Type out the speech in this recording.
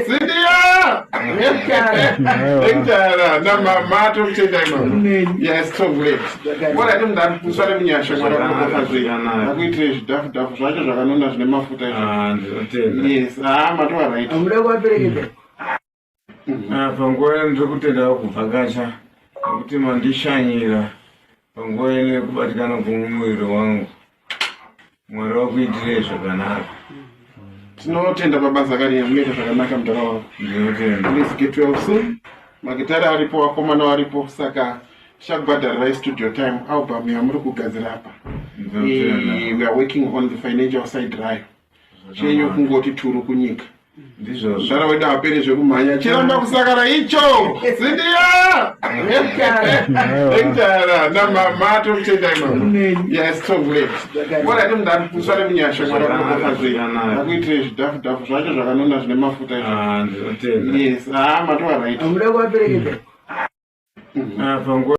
Sidia! Encara, na mama to tenda mama. Yes, so great. What I don't done, usale mnyasha kwa kwa kazi. Akuitre dafu zvacho zvakanona zvine mafuta izvo. Yes, matwa right. Amuda kwaperekete. Panguva ndokutenda kuvhakacha nekuti mandishanyira panguva ine kubatikana kwomuviri wangu. Mwari wakuitire zvakanaka. Tinotenda mabasa akariya munoita zvakanaka mudara wako. Ndinotenda. Please get well soon. Magitara aripo, wakomana varipo, saka shakubhadharirai studio time album yamuri kugadzira apa. We are working on the financial side rayo. Chenyu kungoti turu kunyika. Ndara weda apere zvekumhanya chiramba kusakara icho. Sidia! Encara, na mama to tenda mama. Yes, so great. What I don't done, usale mnyasha kwa kwa kazi. Akuitre dafu zvacho zvakanona zvine mafuta izvo. Yes, matwa right. Amuda kwaperekete. Panguva